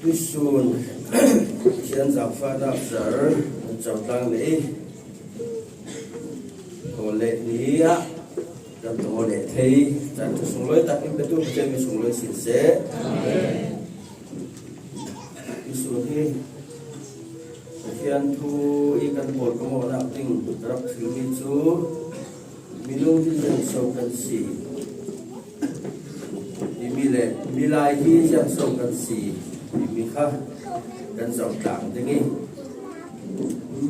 Tuisun Thiên giáo pha đạp sở trong tăng lễ Hồ lệ ní á Trong hồ lệ thi Trong thủ sung lối tạc im bê tu Trên mình sung lối xin xế Tuisun hi Thiên thu y căn bột của mô nạp tình Rập thứ mi chú Minung thì dân sâu căn xỉ Mi lai hi dân sâu căn xỉ mi kha kan zong tang dingi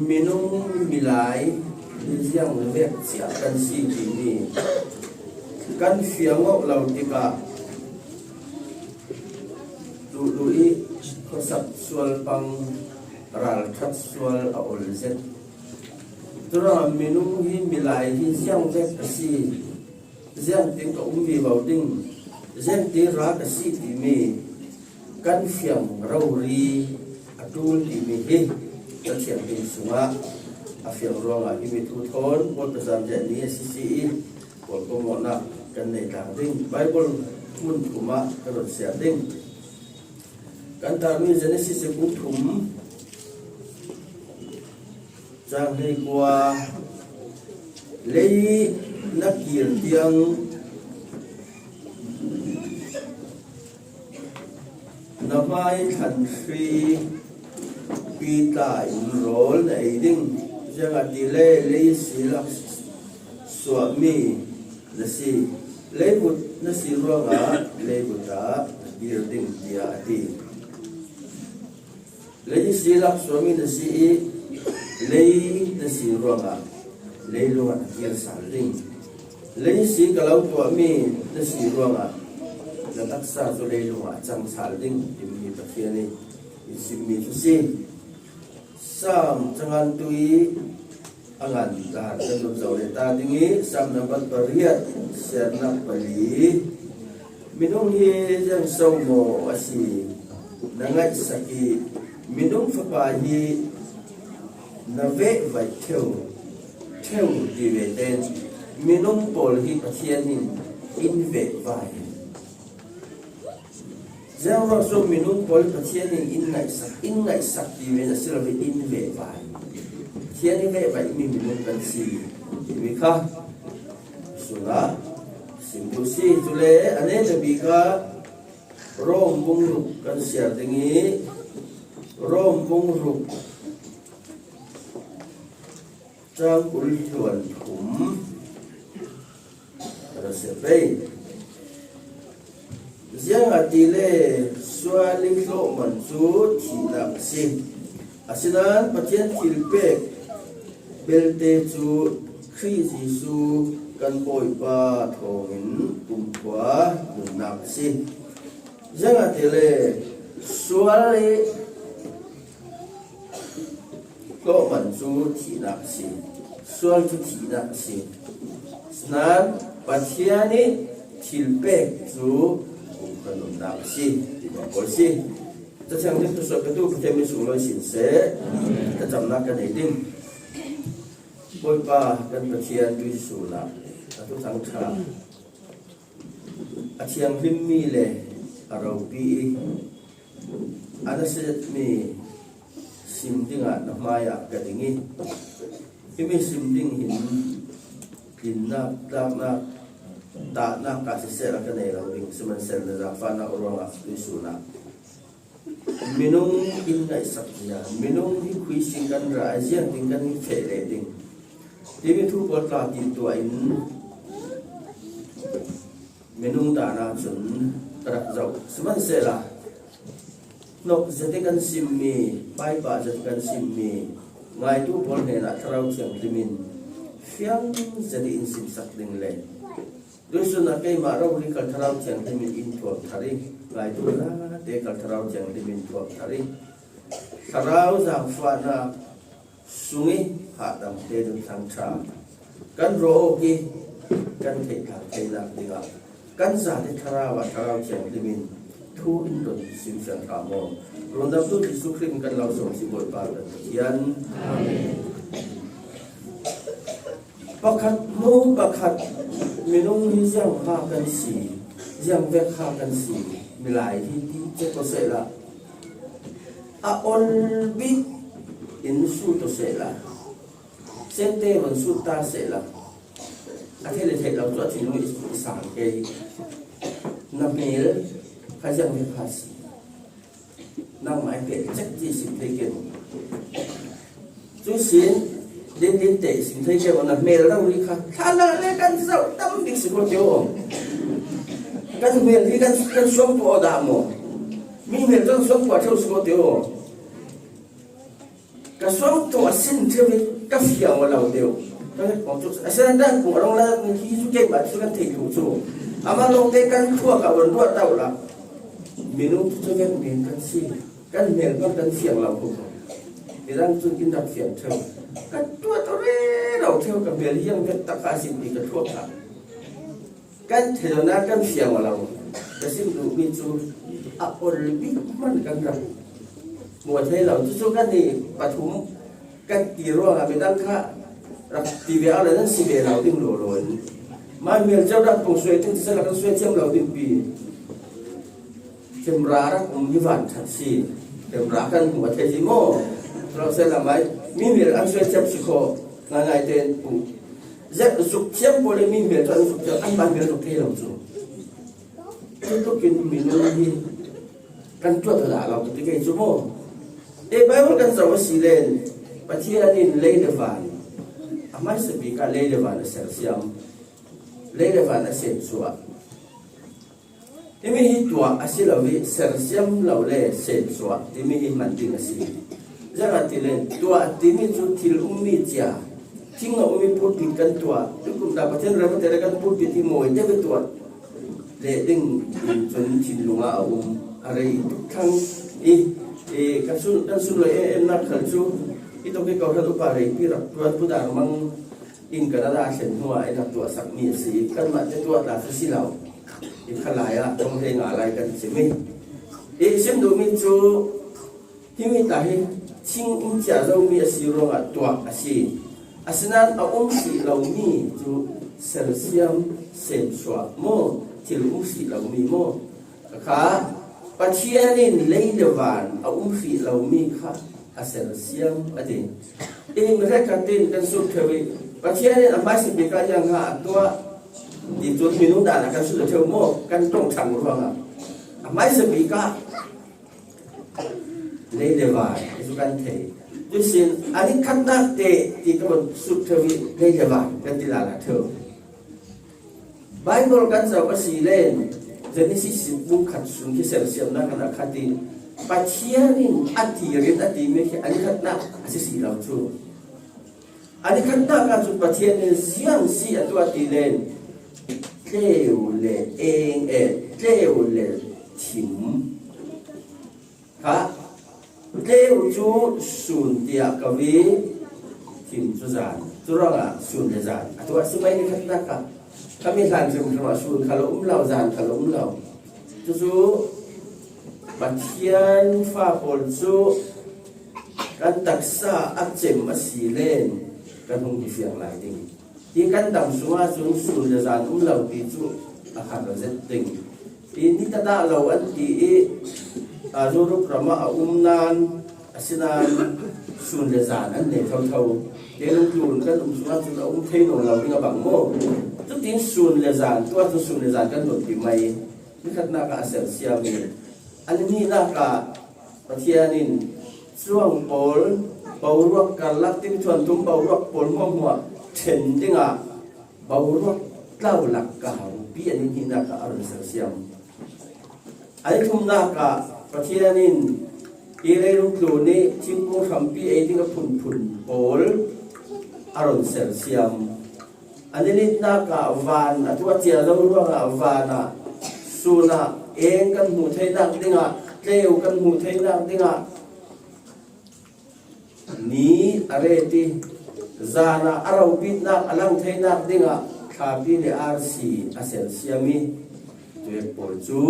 minung milai yang vek sia kan si ti ni kan fiang ngok lau tika lu i ko sap sual pang ral that sual a ol zet tura minung hi milai hi yang vek si yang ting ko vi bau ding yang ti ra ka si ti mi kan fiang rauri atul di mihi kan fiang di sunga afiang ronga imi tu thon bol pesam jadi sisi bol komona kan nei tang ding bible mun kuma kan sia ding kan ta mi genesis se kum thum jang hei kwa lei nakir tiang Namai thành phi pi tại rol này đinh chẳng hạn đi lấy xí lắc xóa mi là xí lấy bút nó xí ruộng á lấy bút á đi đinh đi á đi lấy xí lắc xóa mi là xí lấy nó xí ruộng á lấy ruộng á đi sản đinh lấy xí cả lâu xóa mi nó xí ruộng á là tác xa cho đây luôn ạ trong sản linh thì mình tập phía này xin mình chú xin sam chẳng hạn tùy anh ăn là dân đồng dầu để ta tiếng ý sam nằm bắt bà riết sẽ nằm bà lý mình không hi dân sâu mồ ở xì nà ngay sạc kỳ mình không phải bà hi nà vẽ vài theo đi về tên mình không bỏ hi bà thiên hình in vẽ vài Giang lo so minung pol pathian in ngai sak ti me na sila ve in ve vai thian ve vai mi minung kan si mi kha sula simbu si tule ane na bi ka rom bung ru kan sia dingi rom bung ru trang ul thuan thum ra se pe Giang atile suali lo mansu thina si asinan pathian thilpe belte chu khri jisu kan poi pa thongin kumkhwa munak si Giang atile suali lo mansu thina si sual chu thina si snan pathiani thilpe chu kan nak si di bawah si tetapi yang itu suatu itu kita mesti sinse tetap nak kan ini boy pa kan percian di sula atau sangka aciang himmi le arabi ada set mi simding nak maya kadingi ini simding hin nak tak nak kasih serah kena orang semen serah fana orang asli suna minum inai sakya minum di kuisingkan raja tinggal di feleding dia tu berlah di tuain minum tanah sun terak jauh semen serah nok jadikan simmi pai pa jadikan simmi ngai tu boleh nak terau siang limin fiang jadi insim sakling le Dosun na kay maraw ni kaltaraw siyang timin intro tarik หลายตัวนะเด็กกับเราจังดิมินตัวอะไรเราจะฟังนะสุงิหาดำเดินทางชากันโรกีกันเทคาเทนักดีกว่ากันสาธิตเราว่าเราจังดิมินทุนดนสิมสันขามองรวมทั้งทุกที่สุขริมกันเราส่งสิบทบาทยันประคัดมูประคัดมีนุ่งที่ยังพากันสียังแวกพากันสีมีหลายที่เจ้าก็เสร็จละอาอลบิอินสูตเสร็จละเส้นเตมันสูตตาเสร็จละอาทิตย์ละเทเราตัวที่นุ่งอีสานเกยนับเมลพายังแวกพาสีนั่งหมายเปลี่ยนจักจีสิบเทเกนจุสินเดินเตะสินเทเกนวันนั้นเมลเราลิขาท่านอะไรกันเจ้าตั้มดิสิโกเดียวกันเมลที่กันสวมตัวดามมีเมลต้องสวมตัวเท่าสิโกเดียวกันสวมตัวสินเท่านี้ก็เฟี้ยวเราเดียวก็ของจุดอาศัยด้านของเราแล้วที่สุดเก็บบัตรสุดกันถี่ถูกจู่อามาลงเตะกันทั่วกับวันทั่วเต่าละมีนุ่งทุกอย่างเปลี่ยนกันสิกันเมลก็กันเสียงเราถูกที่ร่างจุดกินดับเสียงเท่ากันตัวตัวเร่เราเท่ากับเมลยังเป็นตะการสิ่งที่กระทบกันเท่านั้นกันเสียงเราแต่สิ่งดูมีจูอัปอลบิมันกันกันหมวดให้เราจุดกันนี่ปฐมกันตีรัวกันเป็นด้านข้ารักตีเวอะไรนั้นสิเวเราดิ้งโหลนมาเมลเจ้าดักปงสวยถึงสลักสวยเชื่อมเราดิ้งปีเชื่อมรารักมิวันทัดซีเชื่อมรากันหัวเทจิโมเราเสร็จแล้วไหมมีเมลอันสวยเชื่อมสิโคงานไงเต้นปุ๊บจะสุขเชื่อมโบเลยมีเมลจนสุขเชื่อมอันบางเมลสุขที่เราจูทุกกินมีนู่นนี่กันตัวตลาดเราติดกันจูโมเอ้ใบว่ากันสาวสีเลนปะเทียนินเลเดวานอามาสปีกาเลเดวานเสียเสียมเลเดวานเสียชัวที่มีตัวอาศัยเราวิเสียเสียมเราเล่เสียชัวที่มีมันติงอาศัยจะกันที่เลนตัวที่มีจุดที่อุ้มมีจ้าที่เราอุ้มพูดถึงกันตัวทุกคนดาบเช่นเราแต่ละกันพูดถึงที่มวยจะเป็นตัวเลดิ้งจนชินลุงอาอุ้มอะไรทั้งกันสุดเลยนักขันชูที่ต้องไปเกาทัดอุปาริพี่รับตัวผู้ด่างมังอินกันดาเช่นหัวไอ้ตัวสักมีสีกันมาจะตัวดาสุสิเราอีกขลายละต้องเรียนอะไรกันใช่ไหมเช่นดูมีจูที่มีแต่ชิงอินจ่าเรามีสีรองตัวอาศัยอาศัยนั้นเอาองค์สีเรามีจูเซลเซียมเซนสวาโมที่องค์สีเรามีโมค่ะปัจจัยนี้เลยเดวันเอาอุ้มฟีเรามีค่ะอาศัยเสียงอดีตมันแรกกันตินกันสุดเทวีปัจจัยนี้อามาสิบิการยังหาตัวดีจุดมีนุ่งด่านกันสุดเทวโมกันตรงทางรัวงอามาสิบิการเลยเดวันสุกันเทดุสินอันนี้ขันนักเตะที่ตัวสุดเทวีเลยเดวันกันติลาละเทวไบเบิลกันจะว่าสีเลนjadi sisi bukan sungguh sersiam nak nak hati pacianin hati rin hati mereka ani kata sisi lau tu ani kata kan tu pacianin siang si atau hati lain lewle lewle tim ha lew tu sun dia kawi tim tu zan tu orang sun dia zan atau semua ini kata kan kami langsung termasuk kalau umlau zan kalau umlau tu bagian fapol tu kan taksa acem masih len kan mungkin yang lain ini kan dalam semua sun zan umlau itu akan berzetting ini tak lawan di azuru prama umnan asinan sun zan ane tahu dia lungkun kan semua sun thay nong lau dengan bang moทุกทีส่วนเลจานตัวส่วนเลจานกันหมดที่ไม่นี่ขัดนักอาเซียนเซียมีอันนี้นักประเทศนี้ช่วงปอลเบารักกันลักที่ชวนตุ้มเบารักปอลหัวเช่นดิ่งเบารักเล่าหลักการปีอันนี้นักอาเซียนเซียมอันนี้ทุ่มนักประเทศนี้อีเรื่องตัวนี้ทิ้งกูทำปีไอ้ที่ก็พุ่นปอลอาเซียนเซียมอันนี้นักวันตัวเจ้าเราเรื่องวันส suna เองกันหูเทนักดิ้งะเลวกันหูเทนักดิ้งะนี้อะไรที่จานะอารมณ์ปิดนักอลังเทนักดิ้งะข้าพี่เลอาร์ซีอาเซลเซียมีตัวปอลจู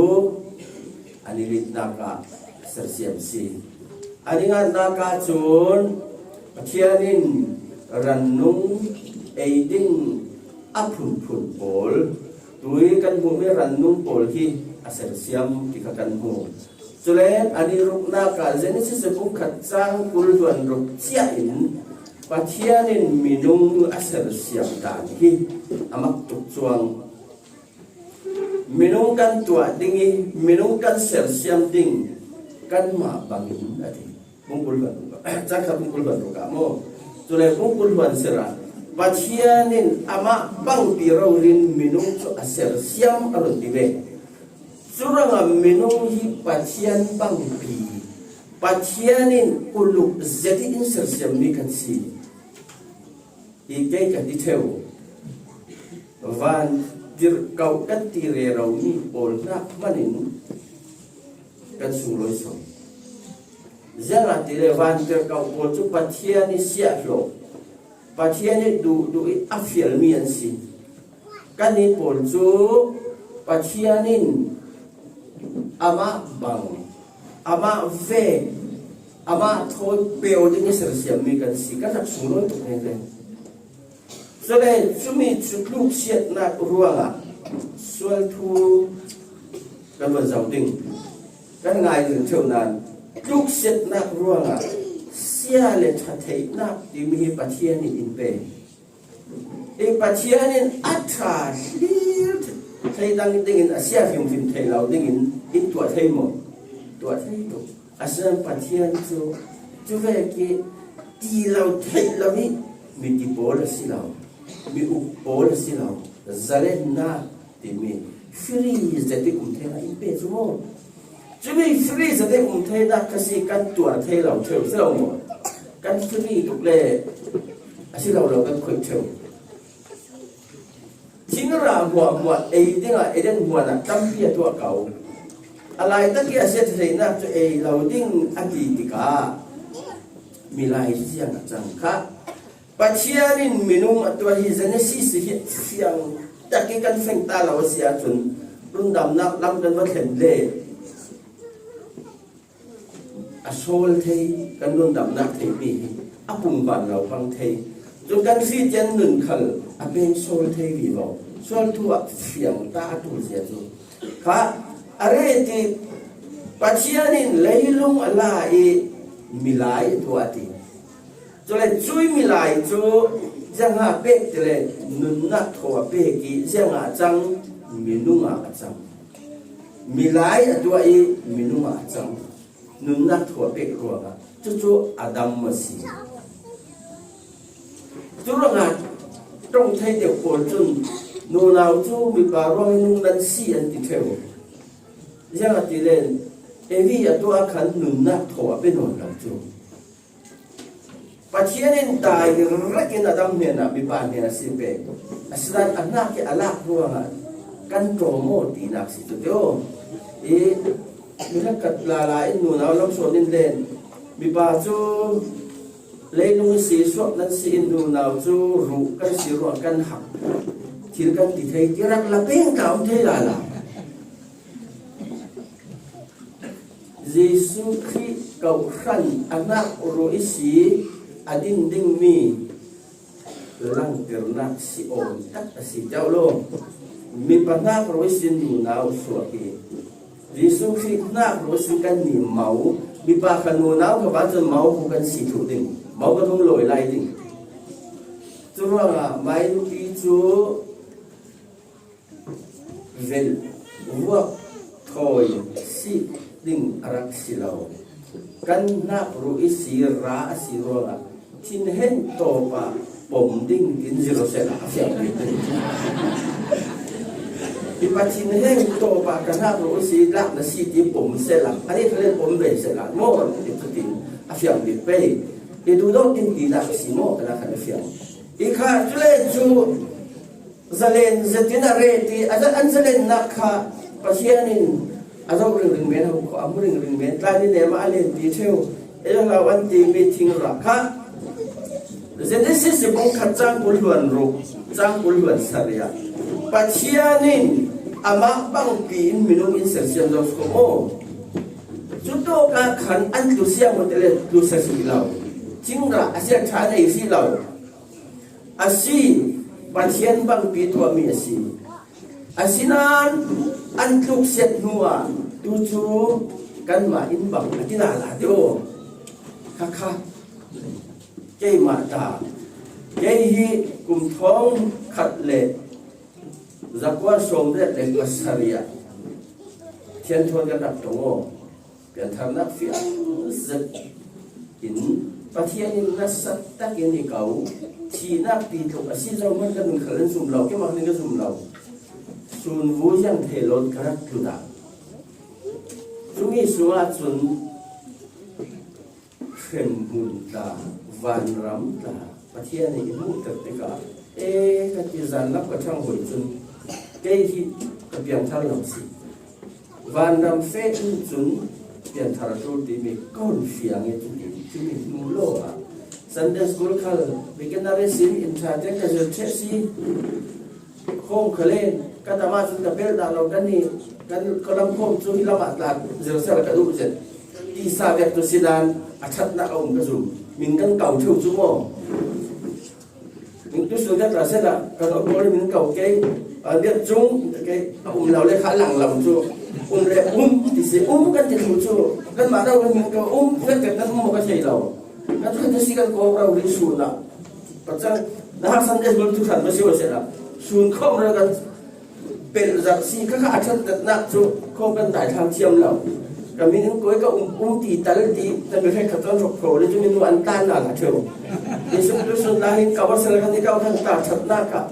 อันนี้ลิดนักะเซลเซียมซีอันนี้งานนักะจูนเทียนินรันนุ่งเอดิ้งอัพพุนปอลตัวกันหูไม่รันนุ่งปอลที่อาเซลเซียมที่กันหูจุเลนอันนี้รุกนักะเจนิสิสบุกขัดจังกุลวันรุกเชียอินปัจเจียนินมินุงอาเซลเซียมตานที่อามักตุกจวงมินุงกันตัวดิ้งมินุงกันเซลเซียมดิ้งกันมาบังอินอะไรมุงกุลวันรุกจักรมุงกุลวันรุกะโมจุเลมุงกุลวันเสระปัจเจียนินอามักบังปีเรารินมินุงจุอาเซลเซียมอรุณดิเวSurang minum hi pasien bangpi, pasienin uluk jadi insersiam ni kan si, ikai kan detail, van dir kau kan tire rau ni pol nak manin kan sungloi so, jangan tire van dir kau pol tu pasieni siap lo, pasieni du afial mian si, kan ni pol tu pasienin ama bang ama ve ama thoi peo ding ser siam mi kan si kan sunglo to ne le so le chumi chuklu siat na ruanga sual thu kan ban zau ding kan ngai rin theu nan luk siat na ruanga sia le tha thei na ti mi pathian ni in pe e pathian in atha thei dang ding in asia film thei lau ding in in tua thei mo tua thei to asan pathian chu ve ki ti lau thei lau ni mi ti bol si lau mi u bol si lau zalen na ti mi free zati kum thei na in pe chu mo chu mi free zati kum thei na kasi kan tua thei lau theu sao mo kan free tuk le asi lau lau kan khoi theu chính là mùa ấy tiếng là ấy đến mùa là trăm bia thua cầu, alai tất kia sẽ thấy na cho ấy lâu tiếng anh chị cả, mi lại riêng chẳng khác, và chia nên mình ở tuổi hi dân sĩ sĩ hiện riêng, tất cái căn phanh ta là sẽ chuẩn luôn đầm nặng lắm cần vật hiện lệ, sol thấy cần luôn đầm nặng thấy bị áp bùng bản lâu bằng thấy. Chúng ta phi chân nương khẩn, bên sol thay vì vào, sol thua phiền ta tu diệt rồi. Khá, ở đây thì bác sĩ nên lấy lung là mi lại thua thì, cho nên chui mi lại cho giang hạ bê thì là nương nát thua bê kí giang hạ trăng mi nung hạ trăng, mi lại thua mi nung hạ trăng, nương nát thua bê rồi à, cho Adam mà xí. Chú rằng trong thay điều của chân nô nào chú bị bà roi nung đan si anh đi theo giang là đi lên vì ở tôi khăn nung nát thua bên nồi làm chú và chia nên tài rất cái là đam mê là bị bà này xin về aslan anak cái alak luôn à căn trổ một tí nạc xí tụi tôi mình đã cắt lại nô nào lắm số lên bị bà chú lấy nung xí suốt nên xí nô nào chú rủ cái xí ruộng căn học thì căn thì thấy cái răng là bên cảm thấy là Giêsu Christ cầu khẩn anak rồi xí adin ding mi lang ternak si on tak si jauh lo mi panak rồi xin nô nào suốt ki Giêsu Christ nak rồi xin căn niệm máu mi pa khẩn nô nào các bạn chân máu không căn xí thủ định máu có thông lỗi lại đi, chú là mấy lúc đi chú về vua thôi si đinh arak si lâu, căn nát rồi si ra si rồi là thiên hen to pa bom đinh kín zero sẽ là phiền bị bị pa thiên hen to pa căn nát rồi si lạc là si đi bom sẽ là anh ấy phải bom về sẽ là mua thì tự tin phiền bị bay itu dong tinggi nak simo kena kena fiang. Ika jule ju zalen zetina reti ada anzalen nak ha pasienin อาจจะเรื่องเมนเขาเอาเรื่องเมนตายนี่เนี่ยมาเล่นดีเทลเราวันที่มีทิ้งรักฮะเสร็จแล้วสิบุกขัดจังกุลหวนรูจังกุลหวนสริยาปัจจัยนี้อามาบังปีนมินุอินเซอร์เซียนดอฟโมจุดโตการขันอันดูเสียงมันเลยดูเสียงเราจริงละอาเซียนชาในสิเราอาศัยปัจจัยบังปีตัวมีอาศัยอาศัยนั้นอันทุกเสียงหัวดูจูกันมาอินบังที่น่าละเดียวค่ะเจ้ามาตาเจ้าฮีกุมท้องขัดเละจักว่าสมเด็จเอกสริยะเทียนทวนกันดับตรงโอเปลี่ยนทำนักฟิอันสักหินปะเทียนินัสสัตตะกินิเก่าชีนักปีถูกอาชีพเราเหมือนกันขลุ่นสุ่มเราแค่มาหนึ่งก็สุ่มเราส่วนวูยังเทลนกระดุดาตรงนี้ส่วนส่วนเข็มบุญตาวันรำตาปะเทียนิมุตติกากันที่จานรับกระช่างหอยจนเกี่ยที่กระเบียงท่านหลังสิวันรำเฟซจนเปลี่ยนทารุณดีมีก้อนเสียงอย่างจุดที่มีมูลโลอ่ะสันเดสกุลคัลวิกันนาเรซินอินทราเจกจะเชสีโค้งเคลนกันตามาจนกับเบลดาเรากันนี่กันกำลังโค้งจุดละหมาดหลักเจริญเสร็จกระดูกเสร็จที่ซาเวตุสิดานอาชัดนักองกระสุนมิงกันเก่าชั่วชั่วโมงtu sudah terasa tak kalau boleh minum kau kay dia jung kayเราเลยขาหลังเราจูเลยที่สิกันจะถูจูกันมาเราเลยminum kauกันกันนั้นมันก็ใช่เรากันทุกที่สิกันก็เราลิสูนะปัจจัยนะฮะสันเดชบุตรทุกท่านไม่ใช่ว่าเสร็จละสูนข้อมเรากันเป็นจากสิ่งข้าอาชันแต่นักจูข้อกันได้ทางเทียมเราก็มีนึงก็ตีตาลตีแต่ไม่ใช่ขัดต้นรกโผล่เลยจะมีนูอันต้านหนักเชียวดิฉันดูสุดท้ายกับว่าเสร็จกันที่เขาทั้งตาชัดหน้ากับ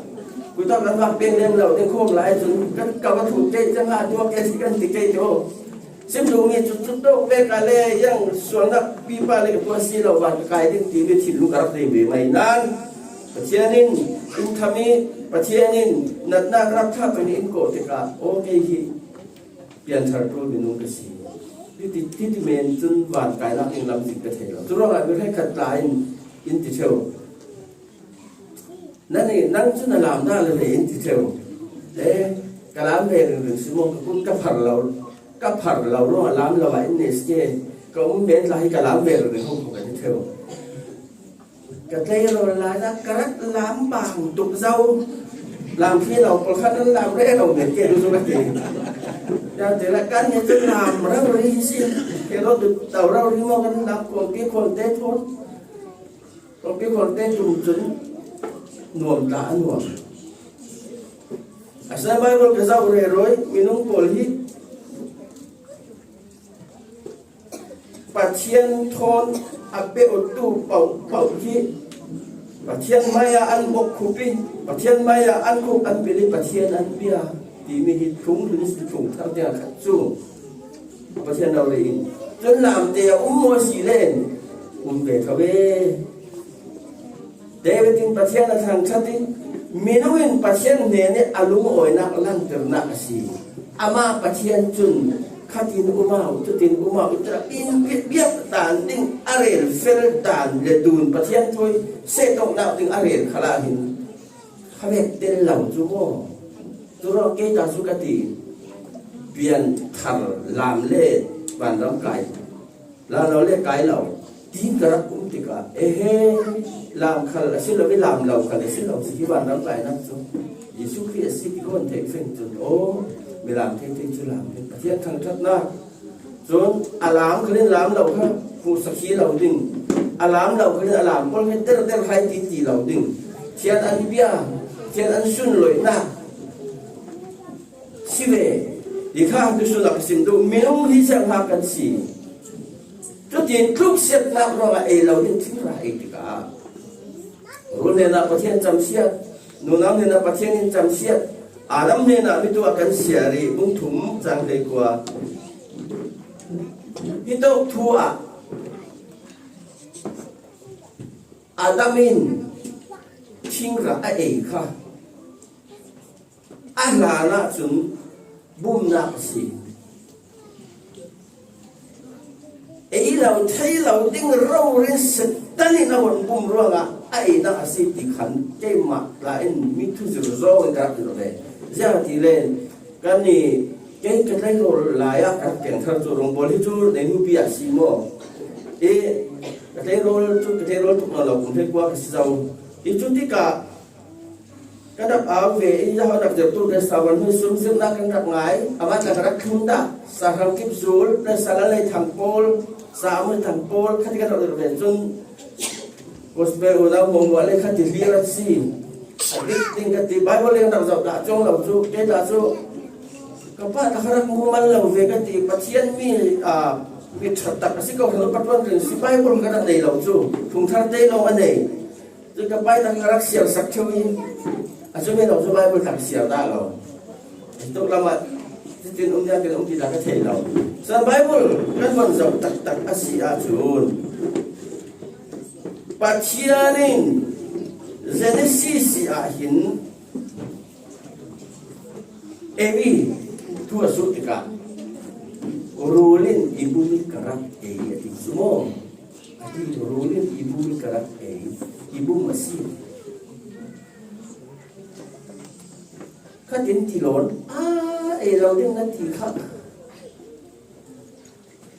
กูต้องการว่าเป็นเรื่องเราเนี่ยโค้งหลายจนกันกับว่าถูกใจจังหวะตัวแกสิกันติดใจโจซึ่งดูมีจุดโตเวกาเล่ยังส่วนนักปีบาเลยกับตัวซีเราวันกายที่ตีไปถิ่นลูกรับได้ไม่นานประเทศนี้อินทามีประเทศนี้นัดนักรับท่าตัวนี้อินโกติกาโอเคที่เปลี่ยนชาร์โตบินุกสีที่เมนจนหวานกายรักเองลำสิกระเทเราทุกเราไม่ให้ขัดลายอินติเทลนั่นนี่นั่งจนลามหน้าเลยอินติเทลกระลามเรื่องหรือสมองคุณกับผัดเราร่วงลามเราไว้เนสเกก็มันเป็นลายกระลามเรื่องห้องของอินติเทลกระเทยเราลายนักกระลามบางตุกเจ้าลามที่เราประคันนั้นลามเร่เราเหมือนเกดูสุภาพอย่างแต่ละการเนี่ยจะลามเราเรื่องสิเดี๋ยวเราดูแต่เราเรื่องมันลามคนที่คนเต้ทนคนที่คนเต้จุ่มจุนหน่วงตาหน่วงอาศัยไม่รู้จะเจ้าเรื่องอะไรมีน้องโกลฮิปัจเจียนทนอับเปอุตุเป่าฮิปัจเจียนมายาอันบกคุปีปัจเจียนมายาอันคุอันเปริปัจเจียนอันเบียที่มีหิทุ่งหรือสิทุ่งทั้งเดียวขัดสู้ปัจเจียนเราเลยจนลามเตียโมสีเล่นเบทเวเดวิดินปัจเจียนทางชัดที่มีน้องปัจเจียนเนี่ยอารมณ์อ่อยนักลั่นเติมนักสีอามาปัจเจียนจุนขัดินอุมาจุดินอุมาอุตระอินเบียบตานดิ้งอาเรลเฟลตานเลดูนปัจเจียนถอยเสตงดาวดิ้งอาเรลขลาหินขเวทเดินเหล่าจูโมตัวเราเกตาสุกติเปลี่ยนทำลามเล่วันร่างกายแล้วเราเล่กายเราที่กระปุกติกาลามขันสิเราไม่ลามเราขันสิเราสิวันร่างกายนั่นจูยิสุคริสต์สิก้อนเทคเฟนจนโอ้ไม่ลามเทคจุลามเป็นประเทศทางทัศนาจนอารามเขาเล่นลามเราครับผู้สักขีเราดึงอารามเราเขาเล่นอารามคนเห็นเต้นใครตีเราดึงเทียนอันเบียเทียนอันซุนลอยหน้าสิเวดีข้าดูสุนัขสินดูมีน้องที่จะพากันสิจุดยืนทุกเสียนักเราเราเห็นที่ไรดีการุ่นเนี่ยนะประเทศจำเสียนูน้ำเนี่ยนะประเทศนี้จำเสียอาดัมเนี่ยนะมีตัวกันเสียรีบุ้งถุงจังเลยกว่าที่ต้องทัวอาดัมินทิ้งระเอกค่ะอาลานะจุนบุ้มนักสิ lâu thấy lâu tiếng râu lên sệt tani na hồn bùm ruộng à ai na asi thì khẩn cái mặt là anh mi thu dự râu anh gặp được đấy giờ thì lên cái này cái rồi lại á các cảnh thợ chủ động boli chú để nu bia xí mò cái rồi tụi nó cũng thấy qua cái sau chú tí cả cái đáp áo về giờ họ đặt được tu để sao vẫn hơi xuống dương đã cái đặt ngái amat là cái khung đã sa hao kip zul để sa lại thằng pol sa mới thằng pol khát cái đó được về chung gospel udah mau mulai khát thì bia gì ting cái thì bible yang đặt dọc đã trong lòng chú cái đã chú các bạn đã khát mua mal lòng về cái thì pasien mi mi chặt tắc cái câu nói bắt quan trọng si bible cái đó này lòng chú thùng thang đây lòng anh này rồi các bạn đã khát siêu sắc châu cho nên lòng cho Bible thằng siêu ta rồi tôi làm mà tin ông nhà cái ông chỉ là cái thể rồi sao Bible các phần dòng tắc tắc Asia chuẩn Pachianin Genesis ahin Evi thua suốt cả Rolin ibu ni karak di semua Rolin ibu ni karak ibu masih khát đến thì lớn đầu tiên là thì khát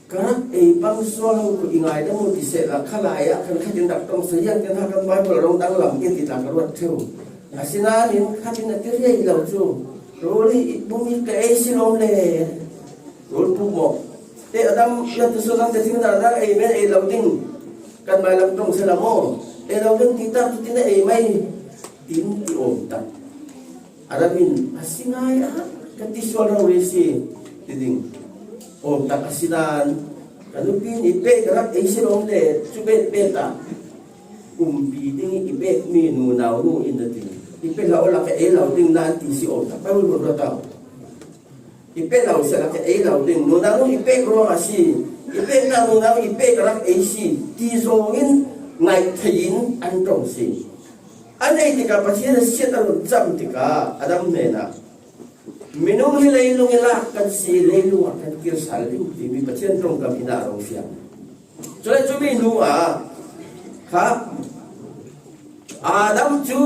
các băng xoa của ngài đã một thì sẽ là khát lại khát đến đặc trong thời gian cái thằng trong bài của ông đang làm cái thì là cái luật theo xin anh đến khát đến là cái gì đâu chú rồi đi bung cái xin ông lệ rồi bung một thế ở đâu là từ số năm tới thiên là đã bên đầu tiên cần bài làm trong sẽ là mò đầu tiên thì ta thì này mấy tín thì ổn tập Adamin asingai katiswal raw resi diding tak asinan kanupin ipe karak eisilong le subet beta ding ipe mi nu naw nu indating ipe law la ka elaw ding nanti si tak pa ul rota ipe law sa la ka elaw ding nu naw ipe kro asi ipe na nu naw ipe karak eisi ti zongin ngai thain an tong si anay tika pasien siya tarong jam tika adam nena minung hilay lung ilak kan si lelu akan kirsal di mi pasien trong kami narong siya so la chumi nuwa ha adam chu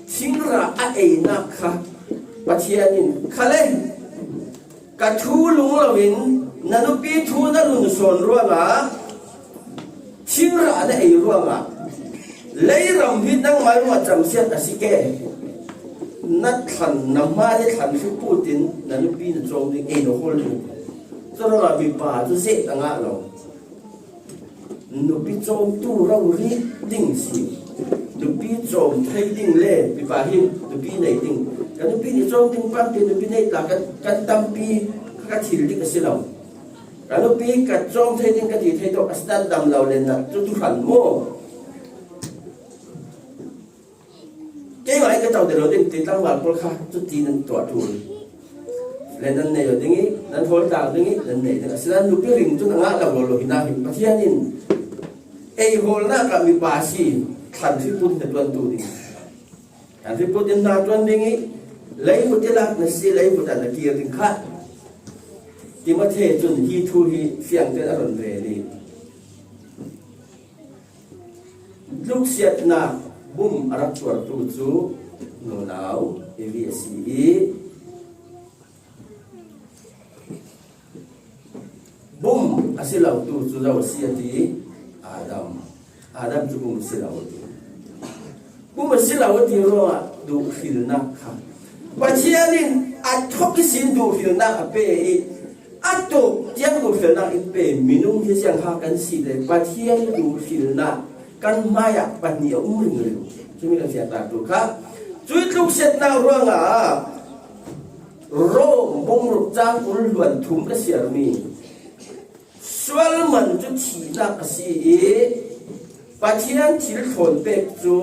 singra ai na kha pasienin khale ka thu lung lawin nanupi thu na lun son ruanga singra na ai ruanga lấy rồng huyết năng máy mà trầm xét là sĩ kê nát thần nằm mai để thần phía Putin là lúc đi được trông thì nó hôn luôn cho nó là bị bà cho dễ là ngã rồi nó bị trông tu rau rí đỉnh xì nó bị trông thấy đỉnh lệ bị bà hiên nó bị này đỉnh cái nó bị trông đỉnh băng thì nó bị này là cái tâm bi cái thịt đi cái xí lòng cái nó bị cái trông thấy đỉnh cái gì thấy đâu cái đầm đầu lên là cho tu hẳn mô cái gọi cái tàu để rồi thì tăng vào con khác chút tí nên tỏa chuồn lên nên này rồi tiếng ấy nên thôi tàu tiếng ấy nên này là sẽ lúc cái rình chúng ta ngã đầu rồi hiện nay hiện thiên nhiên ai hồi na cả bị bà xì thành phi bút để tuân tu đi thành phi bút đến nào tuân đi lấy một cái lạc là xì lấy một đàn là kia tiếng khác thì mà thế chuẩn hi thu hi phiền tới đã rồi về đi lúc xét na bum arak chuar tu chu no nau evsi bum asilau tu chu daw siati adam chu bum silau ti bum silau ti ro du khilna kha pachianin athok sin du khilna pe ato tiang du khilna pe minung hi siang ha kan si le pachian du khilna kan maya pania umur cumi kan siapa tu kah cuit luk set na ruang ro bong ruk jang ul luan thum ka siar mi sual man chu chi na ka si pathian thil thon pe chu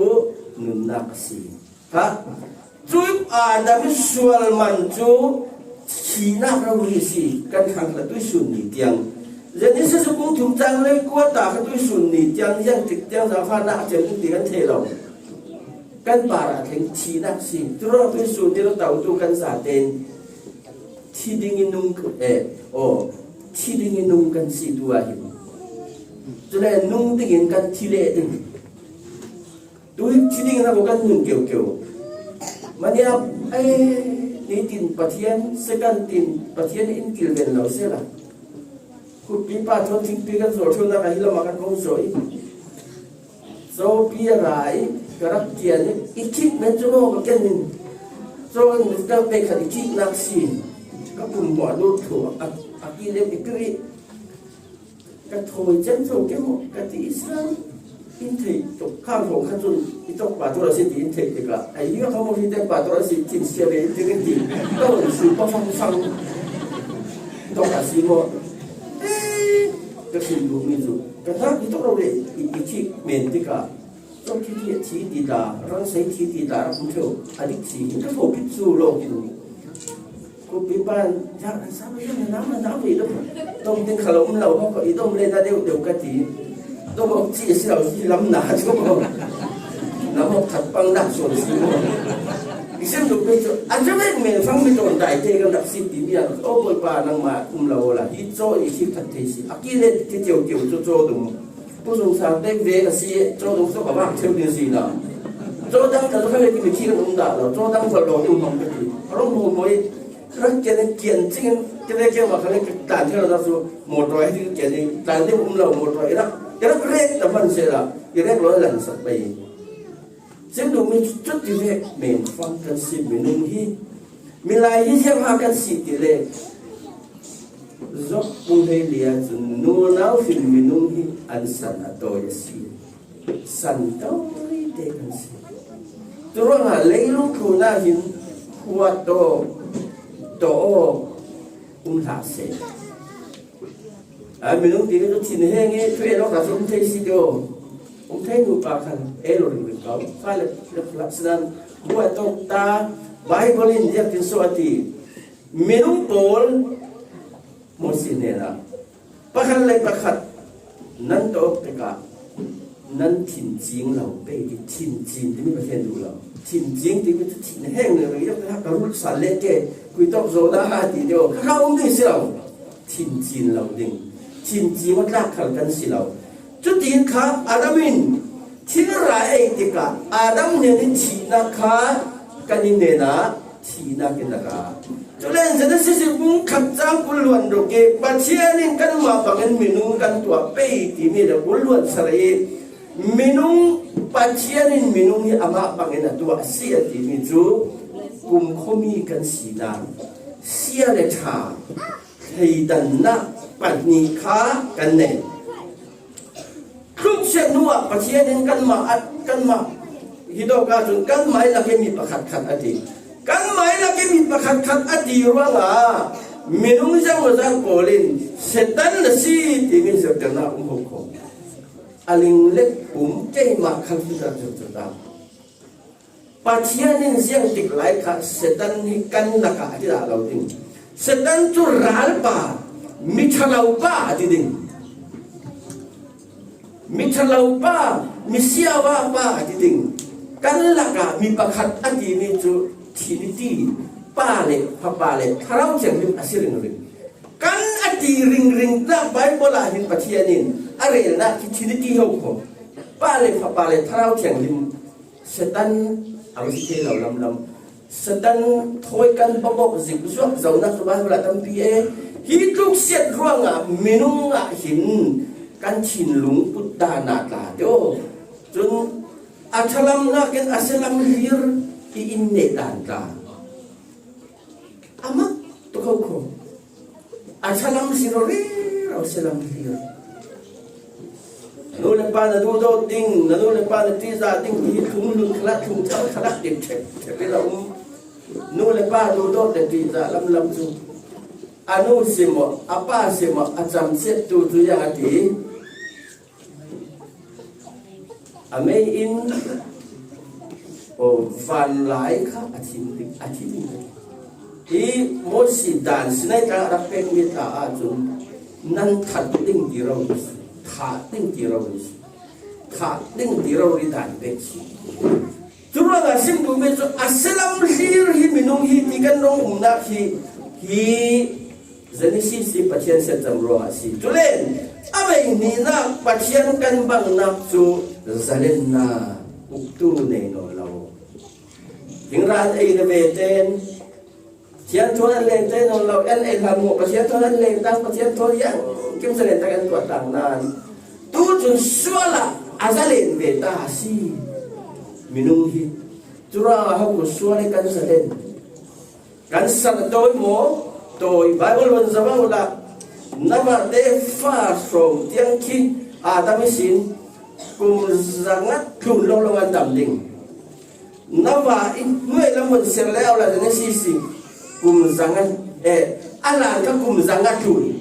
nun na ka si ha cuit adam sual man chu chi na ra wi si kan khang la tu sun ni tiang jadi sesuatu thum jang le ko ta ka tu sun ni tiang yang tik tiang sa pha na chen ti kan the lo kan para theng chi na si tro tu sun ti lo tau tu kan sa ten thi ding in nung ที่ดิ้งนุ่งกันสีตัวหิมจะได้นุ่งดิ้งกันที่เละดิ้งดูที่ดิ้งนะพวกกันนุ่งเกี่ยวมันเนี่ยไอ้นี่ตินปะเทียนเสกันตินปะเทียนอินกิลเวนเราเสียละคุณปีป้าทนทิ้งปีกันโสดชนอะไรที่เรามากันคงสวยโซปีอะไรกระเกียนอีกคิดแม่จะโลกกันนึงโซนจะไปขัดอีกคิดนักสิก็ปุ่มหัวลูกถั่วอากีเล็บอีกรีกระโถยเจ้าโซแกหมดกระติสานอินเทจตกข้างของขั้นจนอีตกป่าตัวสิอินเทจดีกว่าไอ้เรื่องเขาบอกที่แต่ป่าตัวสิจินเสียไปจริงจริงต้องสูบฟังต้องอาศัยว่าก็คือดูมีจุดกระทั่งที่ต้องเราเลยอีกที่เมนติกาต้องที่ดีดารังใช้ที่ดีดาเราเที่ยวอดีตสิ่งก็ถูกพิสูจน์โลกอยู่กูปีบ้านอยากทราบว่าน้ำอีกแล้วต้องเป็นขลุ่มเราเขาก็อีต้องเล่นได้เดี๋ยวกันทีต้องบอกที่เราที่ล้ำหนาชั่วโมงน้ำมันถัดปังดักส่วนสิ่งอีเส้นดูไปจนอาจจะไม่เหมือนฟังไม่ตรงใจเท่กันดักสิ่งที่มีโอ้ปอยปานังมาเราละฮิโซอีคิดทัดเทสิอากิเลสที่เจียวโจตรงผู้สงสารเด็กเด็กสิโจตรงสักบ้างเที่ยวดีสินะโจดังแต่เราไม่ได้มีขี้กันตรงด่าเราโจดังเราดูมองไปทีเรามองมวยรักเกียรติเกียรติจริงจะได้เกี่ยวกับอะไรต่างที่เราสู้หมดร้อยที่เกียรติต่างที่เราหมดร้อยรักเรียกแต่มันเสียละเรียกร้อยหลังสักไปซึ่งดูมีจุดที่เรียกเมนฟังกันสิมีนุ่งฮีมีลายที่เชื่อมหากันสิที่เรียกจบปุ่งให้เลียจนนูน่าฟิลมีนุ่งฮีอันสันโตยสิสันโตยเด็กันสิตัวเราเลยลูกคุณน่าหินหัวโตหาเสมีนุ่งที่เราทิ้งให้เงี้ยช่วยเรากระสุนเทสิโดผมเท่ดูปากกันรู้เรื่องเขาฝ่ายลักษณะบัวตกตาไบเบิลเรียกเป็นสวัสดีมินุโปลมุสิเนล่ะประคันเลยประคัดนั่นโตเปกะนั่นถิ่นจริงเราไปที่ถิ่นจริงที่ไม่ประเทศดูเราถิ่นจริงที่ไม่ถิ่นแห้งเลยยกให้กระรุ่นสั่นเล็กแก่คุยต้องโซดาทีเดียวเขาไม่สิเราถิ่นจริงเราดิ่งถิ่นจริงมันรักขันกันสิเราจุดที่ข้าอาดัมินที่ไรติกาอาดัมเนี่ยที่นักข้ากันนี่เนี่ยนะที่นักกินนักข้าจุดเล่นจะได้สิ่งมุ่งขัดจังกุลวนโดเกบัดเชียนี่กันมาฟังกันมินุกันตัวเป้ที่มีแต่กุลวนสลายมินุบัดเชียนี่มินุนี่อามาฟังกันตัวเสียที่มีจูกุมขมีกันสีดำเสียเลยค่ะให้ดันนักปัจญิข้ากันเนี่ยครุกเช่นนัวประเทศนี้กันมาฮิโดกาจนกันไม่ละก็มีประคัดขัดอดีกันไม่ละก็มีประคัดขัดอดีว่าง่ะมินุจังว่าจังโกลินเสตันละสิที่มีสักแต่น่าอุ้มหงอลิงเล็กปุ่มเจ้ามาขันที่จะจุดดาวประเทศนี้เสียงติดไหลขัดเสตันนี่กันนักอาที่เราดิ้งเสตันจุราลป่ามิชลาวป่าที่ดิ้งมิทลาวป้ามิเสียวป้าจริงกันละกะมีประคัดอันที่มีจุทีนิตีป้าเลยพป้าเลยคราวเชียงริมอาศิริงริมกันอันที่ริงนะใบโบราณหินปัจเจียนินอะไรนะที่ทีนิตีเขาของป้าเลยพป้าเลยคราวเชียงริมเสตันเอาสิเที่ยวลำเสตันถอยกันปอบสิบช่วงเจ้านักสบายเวลาทำพีเอฮิตุกเสียดร่วงอ่ะมินุงอ่ะหินกันชินหลงพุทธานาตาเดียวจนอัชลัมนักอัชลัมฮิรที่อินเนตันตาอามักตุกเขาอัชลัมฮิรเร่เราอัชลัมฮิรนู่นเป็นปานดูโดดิ้งนู่นเป็นปานที่ซาดิ้งที่ทุ่งลุงขลักทุ่งเท้าขลักเด็กเช็ดไปเรานู่นเป็นปานดูโดแต่ที่ซาลำจูอนุสิมอาป้าสิมอาจารย์เสด็จดูอย่างที่อเมรินโอ้ฟันหลายครับอาทิตย์ที่มดสิดานสนัยการรับเป็นมิตรอาจุนนั่นทัดดิ้งที่เราทัดดิ้งที่เราดิดานเป็นสิจุดว่าสิ่งที่เป็นอัศลัมฮีร์ฮิมินุงฮีที่กันน้องนักฮี Genesis si pathian setam roa si tulen abai ni na pathian kan bang nak su zalen na uktu nei no lo hingran ai na beten thian thonan len ten no lo en ai ham mo pathian thonan len tang pathian thon yang kim zalen ta kan tua tang nan tu chun suala azalen beta si minung hi tura ha ko suala kan zalen kan sa doi mo tôi Bible vẫn giáo là nằm ở đây pha sầu tiếng khi Adam xin cùng rằng ngắt khủng long long ăn đầm đỉnh nằm vào người làm một sự leo là cái gì cùng rằng ăn ăn là các cùng rằng ngắt khủng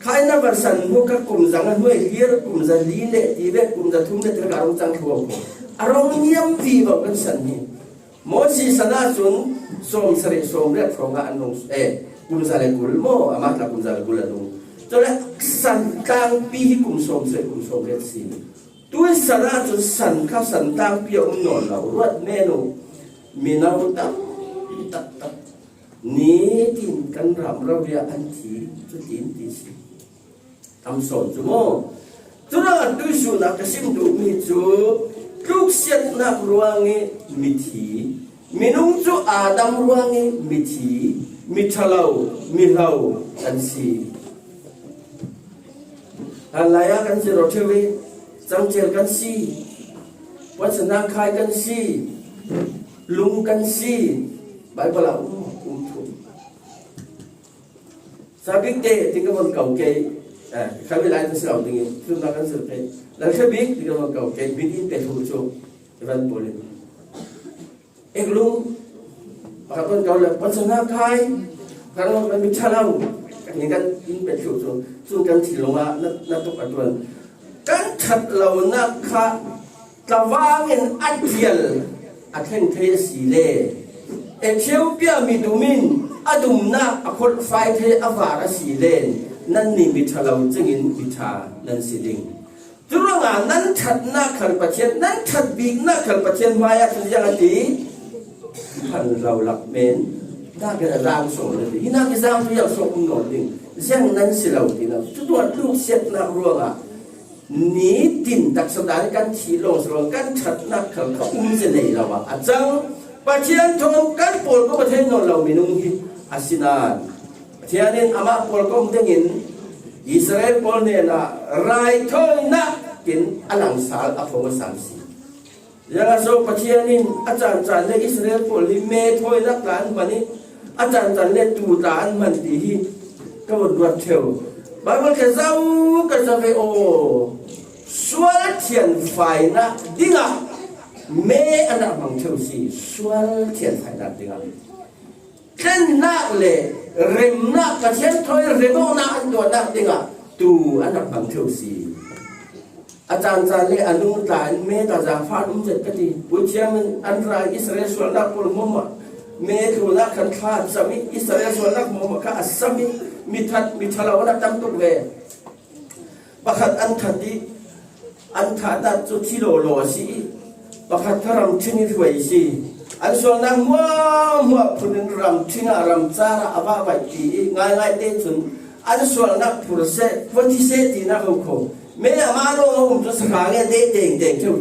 khai nằm vào sân mua các cùng rằng ăn người kia cùng rằng lý lệ thì biết cùng rằng thung lệ tất cả ông tăng khổ arong nhiễm vì vào cái sân này mỗi gì sân nào xuống som sere som ret from ga anong kum sale gul mo amat la kum sale gul anong to la san tang pi kum som ret si tu sara tu san ka san tang pi om no la ruat me no minau ta ni tin kan ram ra ya an thi tu tin ti si am son tu mo tu ra tu su na ka sim du mi chu luk siat na ruangi mi thi minung chu Adam ruangi mithi mithalau milau kan si alaya kan si rothewi changchel kan si wasana khai kan si lung kan si Bible la thu sabik te tingkamon kau ke kami lai tu sau tingin tu na kan sur pe la sabik tingkamon kau ke bidin pe thu chu evan bolin Eglung, pakapun kau le pasana kai, kalau kami bicara, ini kan ini betul tu kan tilonga nak tu patuan, kan cat lau nak ka tawangin adil, akan kaya sile, Ethiopia midumin, adum nak akut fight kaya avara sile, nan ni bicara lau jengin bicara nan siding. Turungan nan cat nak kalpacien, nan cat big nak kalpacien maya kerja nanti. Hẳn lầu lạc mến ta cái là giang sổ lên thì na cái giang tôi要sổ không nổi đình giang năn xì lầu thì nào chút đoạn lúc xét nào ruộng à ní tin đặc sâu đá căn chỉ lồng sổ căn chặt nát khẩu gì này lầu à chăng bà chiên thôn căn bồn có thể nổi lầu mình ung hi xin à thế nên ama bồn có một tiếng Israel bồn này là rai thôi na kiến alang sal apong samsi yang so pacianin acan le Israel poli me thoi nak lan mani acan le tu tan man ti ka won duat theo Bible ka zau ka ve o sual thian phai na dinga me ana mang theo si sual thian phai na dinga ken na le rem na ka thian thoi remo na an do na dinga tu ana mang theo siอาจารย์เลยอนุตาเมตตาจาฟาดุมเจ็ดกติบุญเชื่อมันอันตรายอิสราเอลส่วนนักบุญมุมะเมตุนักขันขาดสามีอิสราเอลส่วนนักมุมะข้าสามีมิทัดมิทะเลาะนักตั้งตุกเวประคัดอันทัดดีอันทัดจุดที่โลสีประคัดทรำที่นี่ถวยสีอันส่วนนักมัวพูดรำที่น่ารำจาระอาบะไปตีง่ายเด็ดจนอันส่วนนักผู้เสพวันที่เสพที่นักเขา mấy mà nó không cho sáng nghe để tiền theo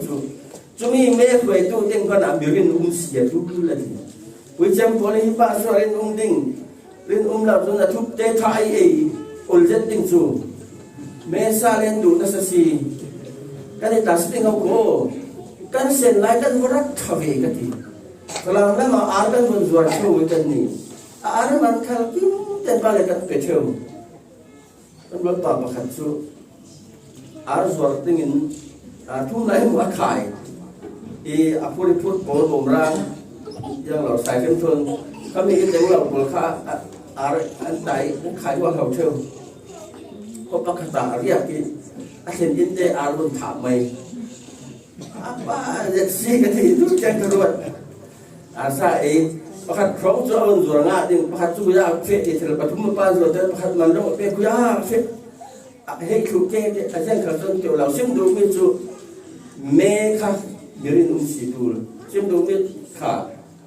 chú mình mấy người tu tiền con làm biểu hiện xỉa chú là gì với chăm có lên ba số lên đinh lên làm cho là thuốc tê thai ấy ổn rất tinh chú mấy xa lên đủ nó sẽ gì cái này ta sẽ tinh không có cái sen lại cái vật thà về cái gì kalau mấy mà ăn cái vật ruột châu với cái này ăn mà khai kín tên ba lại cái bể theo cái vật tạm mà khát chú arzuar tingin thum lai mu akhai apuri put bol bomrang yang lo sai kem thon kami ke teng lo bol kha an dai khai wa khau theu ko pakata ria ki asen in de arun tha mai apa je si ke thi tu chang ruat asa pakat khong zo on zo nga ding pakat chu ya fe ti thel patum pa zo te pakat man ro pe ku ya fe hệ khử kê để anh em khởi động kiểu lão xem đồ miệt chú mê khá nhớ đến ông sĩ tu xem đồ miệt khá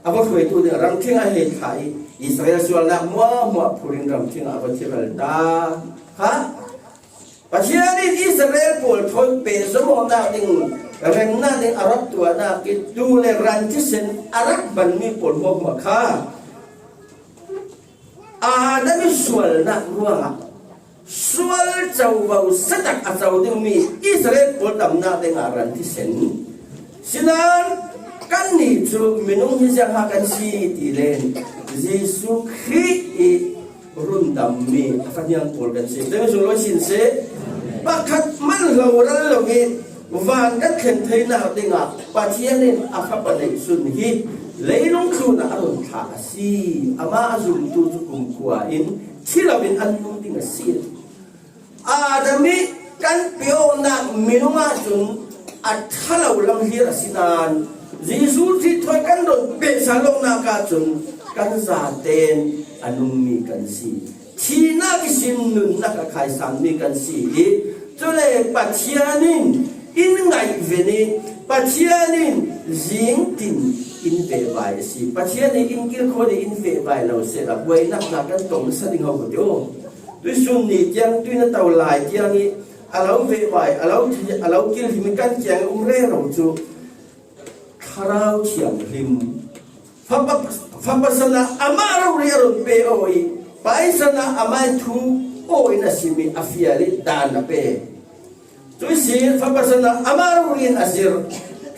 à bắt phải tu để răng thiên ai hệ khải อิสราเอลส่วนนักมัวพูดเรื่องที่อาบัติเรลตาฮะปัจจัยนี้อิสราเอลพูดทนเป็นสมองนักดิ่งเรื่องนั้นดิ่งอารักตัวนักกิดูเลรันที่เซนอารักบันมีผลมากข้านั่นมีส่วนนักรัวส่วนเจ้าว่าสัตว์อาเจ้าดิ่งมีอิสราเอลพูดตำนักดิ่งอารันที่เซนฉะนั้นกันนี่จูมินุฮิจังหากันสีตีเลนเยซูคริสต์รุ่นดำมีฟังยังพูดกันสิเดี๋ยวสุรสินเสบักขัดมันเราเราเองวันกันเข็นเทน่าดิ่งปัจจัยนี้อาฟับปันสุนฮีเลยลงทุนอารมณ์ท่าสีอามาจุนตุจุกุมกัวอินที่เราเป็นอันนุ่งดิ่งสีแต่มีกันเปียวนักมินุมาจุนอัฐเราลำเฮียสินานเยซูที่ถอยกันโดนเป็นสารลงนากาจุนกันซาเตนอนุมีกันสีที่นักสินนุนนักขายสามมีกันสีจนเลยปัจจัยนี้อินไงเวนีปัจจัยนี้ยิงตินอินเวบายสิปัจจัยนี้อินกิลโคดีอินเวบายเราเสร็จแล้วไว้นักกันตรงสัตย์เขาก็โยด้วยส่วนนี้ยังด้วยนั่นเต่าลายยังนี้เราเวบายเรากิลที่มีการแจงเร่เราจูคราวเชียงริมฟังภาษาอามาเราเรียนเปโอยไปสนะอามาทูโอยนัสิมีอาฟิอาลิดานเปจุยสิฟังภาษาอามาเราเรียนอาศิร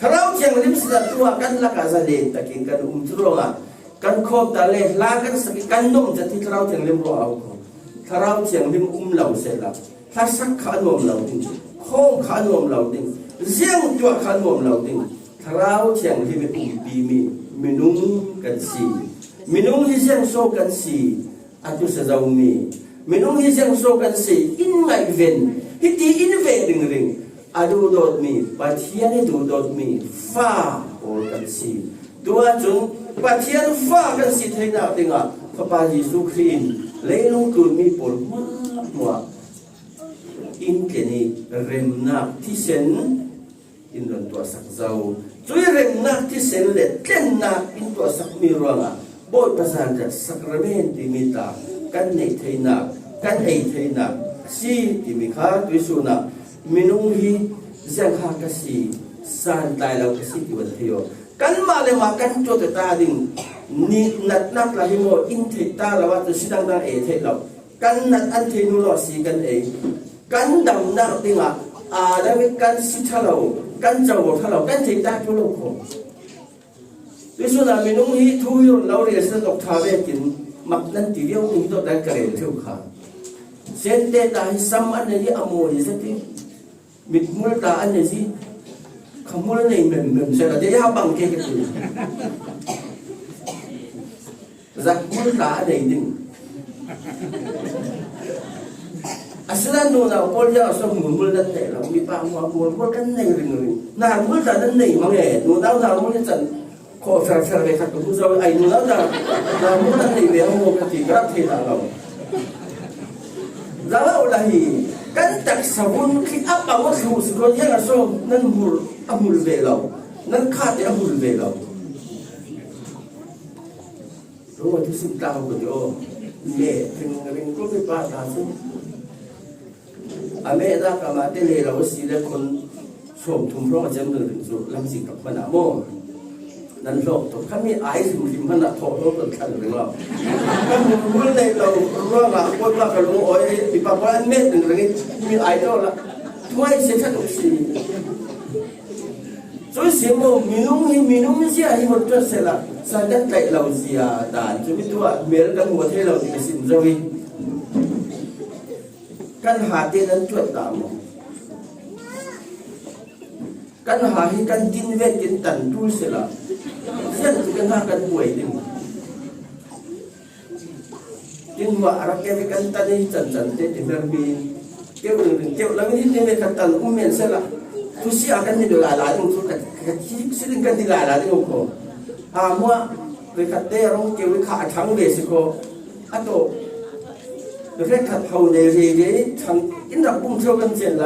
คราวเชียงริมสิตัวกันละกาซาเลตะกินกันจุโรงกันโคตรเลลากันสกิกันนุ่มจะที่คราวเชียงริมเราเอาคราวเชียงริมเหล่าเสร็จแล้วถ้าสักขานมเหล่าดิ้งโค้งขานมเหล่าดิ้งเสียงจั่วขานมเหล่าดิ้งคราวเชียงริมปีมีนุ่งกันสีมีนุ่งที่เสียงโซกันสีอาจุสะเจ้ามีนุ่งที่เสียงโซกันสีอินไงเวนฮิตีอินเวดิงริงอาดูโดดมีปัจจัยนี้ดูโดดมีฟ้าโอกันสีตัวจุนปัจจัยฟ้ากันสีเท่านั้นเองพระปายิสุครีนเลยลงตัวมีผลมากกว่าอินเกนีเริมนักที่เซนอินโดนตัวสักเจ้าจุยเริมนักที่เซนเล็ดเล่นนักอินตัวสักมีรังบทภาษาจากสักระเบนที่มีตากันในเทนักกันไอเทนักสีที่มีข้าตุสุนักมินุงฮีจังหากสีสันตายเราสีที่วันเที่ยวกันมาเลยมากันโจทย์ตาดิ่งนี่นักลาหิโมอินเทตาเราว่าจะสิดังดังเอเทเรากันนัดอันเทนุลอสีกันเอกันดำนักดิ่งแล้วมีกันสิทาเรากันเจ้าทาเรากันเทตาทุโลกดิฉันมินุงฮีทุยเราเรียนสนุกทาเวกินมักนั่นที่เดียวนี่ตัวได้กระเด็นเที่ยวขาเส้นเดตาให้ซ้ำอันนี้อโมดิสักทีมิดมุลตาอันนี้สิขมุลนี่เหม็นเสร็จแล้วเดี๋ยวบังเกกันดูจักมุลตาอันนี้ดิ้งasal nu na polja so mul dan te la mi pa mul kan nei ring na mul dan nei mange nu na mul chan ko fer ve khat ku so ai nu na mul dan nei ve mo ka ti gra the da lo za la hi kan tak sabun ki apa mo su su ko ya so nan mul amul ve lo nan kha te amul ve lo ro ti sim ta ko yo le ring ko pe pa ta suอเมริกามาเตเลเราสิเลคนชมทุ่มร้องจำเริญสุดลำสิกับมันโมนั่นโลกตัวข้ามีไอซ์มุลิมันละทอโลกกันกันเลยเราข้ามีมุลเลยเราร้องละคนละกันรู้โอ้ยปีปะปะเม็ดหนึ่งเรื่องมีไอดอลละทำไมเสียชัดตรงสิ所以什么民农เสียที่หมดจะเสร็จละสันใจเราเสียด่านจะไม่ตัวเมื่อกันหัวเทเราที่เป็นสิ่งเรากันหาเตนั้นช่วยตามกันหาให้กันดินเวทกินตันดูเสียละเส้นที่กันหากันป่วยดิ่งจึงว่ารักแกกันตันให้จันเตติเมร์บีเกี่ยวแล้วไม่ได้เมกันตันเมียนเสียละทุสิอากันที่ดูลาตรงสุดกันที่สิ่งกันที่ลาที่โอ้โหมัวเวกัดเตะร้องเกี่ยวขาทั้งเบสิโกอัตโตเรื่องขัดเผาในเรื่องทางอินดับปุ่มเที่ยวกันเจนไร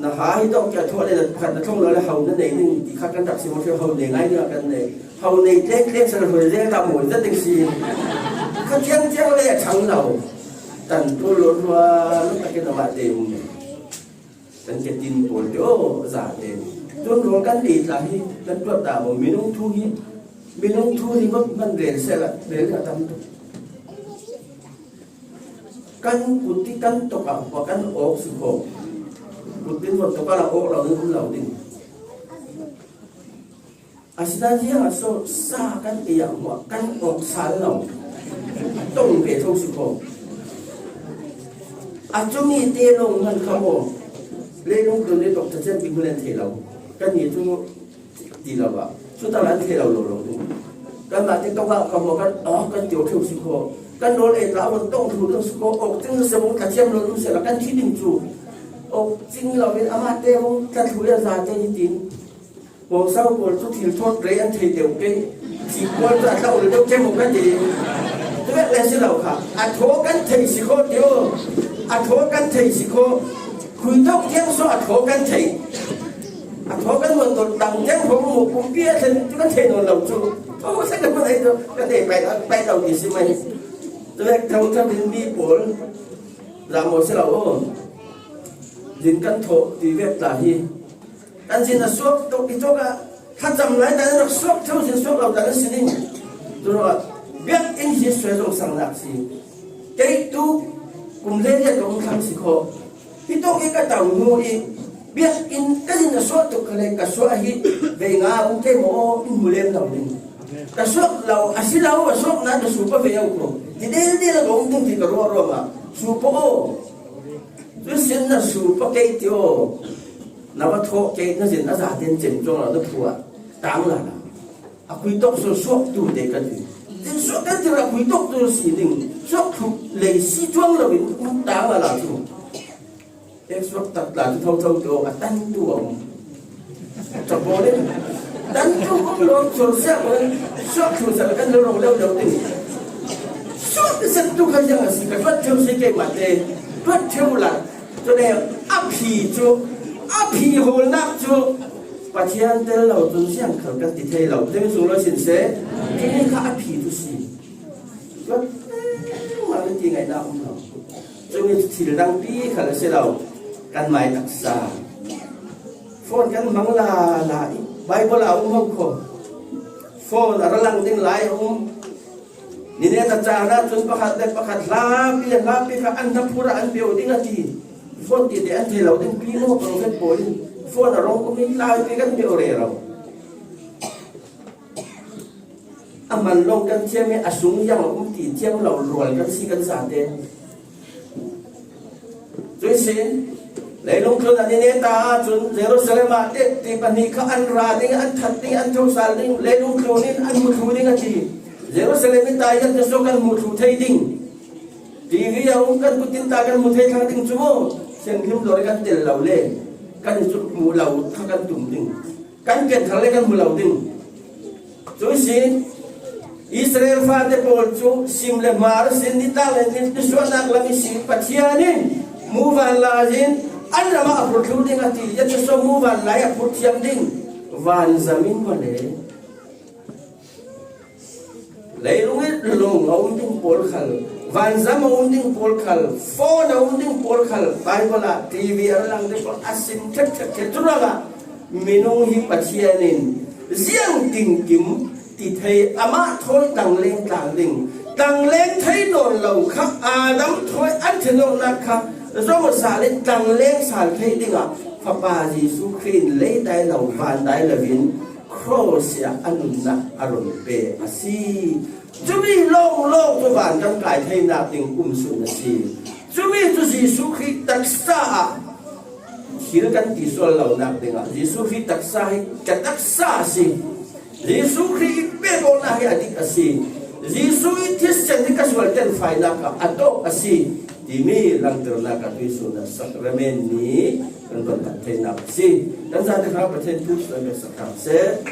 น นะหาให้ต้องจะทั่วเลยขันท่องเราแล้วเขานั่นเองนี่ที่ข้ากันดักสิมันคือเขาเองไงเนี่ยกันเนี่ยเขาในเล็กๆสนุกเลยตามหมดจะติงซีเขาเที่ยงเลยช่างเราแต่ตัวรถว่าลูกตะเกียบมาเต็มแต่จะกินปวดโย่จ่าเต็มจนรวมกันดีใจกันตัวตาผมมีน้องทุยที่มันเรียนเสร็จละเรียนกันทำตัวกันกุฏิกันตกอ่ะพอกันออกสุโขกุฏิหมดตกเราออกเราเนี่ยเราดิ้งอาศัยที่อาศัยสร้างกันเองว่ากันออกสารเราต้องเปลี่ยนทุกสุโขอาจจะมีเตลงมันขโมยเลี้ยงตัวนี้ตกจะเช่นเป็นผู้เล่นเทเรากันนี่ทุกทีเราอะชุดตลาดเทเราลงกันมาที่ต้องว่าขโมยกันกันเจียวทุกสุโขกันโดนเอ็ดเราต้องถูกเรื่องสุโขอกจึงสมองกระเทียมเราต้องเสียละกันที่ดึงจูอกจริงเราเป็นอามาเตวกันถูกเรื่องราเจจริงโอ้เศร้าปวดทุกทีโทษเรียนเทเดียวกันสิบวันจะเข้าเรื่องเจ้าหมกันดีด้วยอะไรสิเราค่ะอัดโถกันเทสิโคเดียวอัดโถกันเทสิโคคุยต้องเที่ยงสออัดโถกันเทอัดโถกันมันตัวดังเที่ยงผมหมูปุ่มเบี้ยฉันก็เทนนเราจูโอ้ใช่กันเมื่อไหร่ตัวกันเทไปเราดีสิไหมด้วยเขาจะเป็นมีปวดเราหมดสิเรายินกันโถตีเวทตาฮีกันสินะสวกตกอีจกอะถ้าจำไรแต่เราสวกเท่าสิสวกเราแต่ละสิ่งตัวเราเบียดอินที่สวยตรงสังนักสิเจ้าตู้กลุ่มเลี้ยงตรงทางสิโคที่ต้องอีกต่างงูอีเบียดอินกันสินะสวกตกอะไรกับสวกฮีเวงาอุ้งเทโมอินมุเลมเราดิกับสวกเราอาศัยเราสวกนั้นจะสูบไปเวียงกูที่เดี๋ยวเราลงถึงที่กระโดดมาสูบโอ้ด้วยสิ่งนั้นสูบไปเที่ยวนับว่าโทษเกนั่นสิน่าจะเดินเจ็บจงเราต้องผัวต่างละนะอาคุยตกสวกดูเด็กกันดิแต่สวกกันที่เราคุยตกตัวสิ่งหนึ่งสวกถูกเลยสีจ้วงเราเป็นต่างละล่ะทุกเอ็กสวกตัดหลังเท่าตัวตั้งตัวจับโบเลยตั้งตัวเราสวกเสียเลยสวกถูกสักกันเราลงแล้วเดี๋ยวติสวกเสร็จทุกอย่างสิกันวัดเที่ยวสิเก่งมาเต้วัดเที่ยวละจนแล้วอับผีจูอาผีโหนักจูปัจจัยเตเราจนเสียงเขากันติดเทเราเรื่องสูงเราสินเสที่นี่ข้าอาผีทุสิก็มาจริงไงนะองเราจนมีสิ่งดังปีเขาเลยเสียเรากันหมายตักษาฟอนกันมังลาลายใบโบราณองค์เขาฟอนอะไรลังดิ้งหลายองค์นี่เนี่ยตัดจาระจนประคัดเด็กประคัดลาปีข้าอันทัพพุระอันเปียวดิ้งนาทีฟอนติดอันที่เราดิ้งปีโน่ตรงกันปอยฟอนเราก็ไม่ลายไปกันเดียวเลยเราอามันลงกันเชื่อไหมอสุงยังอุ้มตีเชื่อเรารวยกันสิกันสาเดนจุดสิเลยลงทุนอันนี้ตาจนเยรูซาเล็มเด็กที่ปนิกอันราดิ้งอันทัดดิ้งอันทุสาดิ้งเลยลงทุนนี่อันมุทูดิ้งอันที่เยรูซาเล็มตายกันจะส่งกันมุทูไทยดิ้งทีวีเอากันกุฏิตากันมุทูไทยทางดิ้งชั่วโมงเสียงพิมพ์ลอยกันเตลเราเล่กันจุดมูเราทางกันตุ่มดิ้งกันเกิดทางเล่กันมูเราดิ้งจุดสิอิสราเอลฟาเดปอลจูซิมเลมาร์สินดิตาเลนิสส่วนนักลามิสิปัจจัยนี้มูวันลาจินอันเรามาพูดถึงดิ้งอดีตจะส่งมูวันลายพูดที่ดิ้งวันซามินวันเลยลุงลุงเอาดิ้งโพลขัลวันซามเอาดิ้งโพลขัลโฟนเอาดิ้งโพลขัลไปเวลาทีวีอะไรลังเด็กอาศินเช็ดจุดละมินุหิปัจจัยนี้เสียงดิ้งกิมที่ไทยอามาทอยดังเล่งดังเล่งดังเล่งไทยนนเราครับอาดัมทอยอันเทนนักครับสมมติสาเลดังเล่งสาลไทยดิ่งอ่ะพระบาเยซูคริสต์เล่ได้เราผ่านได้ละวินโครเซียอนุนักอารมณ์เปอสีจะมีโลกตัวบ้านกันกายไทยนักดิ่งสุนทรีจะมีตุเยซูคริสต์ตักษาที่เรากันที่ส่วนเรานักดิ่งอ่ะเยซูคริสต์ตักษาให้กันตักษาสิYesus Kristus begolah adik asih. Yesus itu sendiri kasualkan final atau asih dimi lang ternak Yesus dan sakramen ni dan berkat asih dan saya harap bertentu sebagai saksi.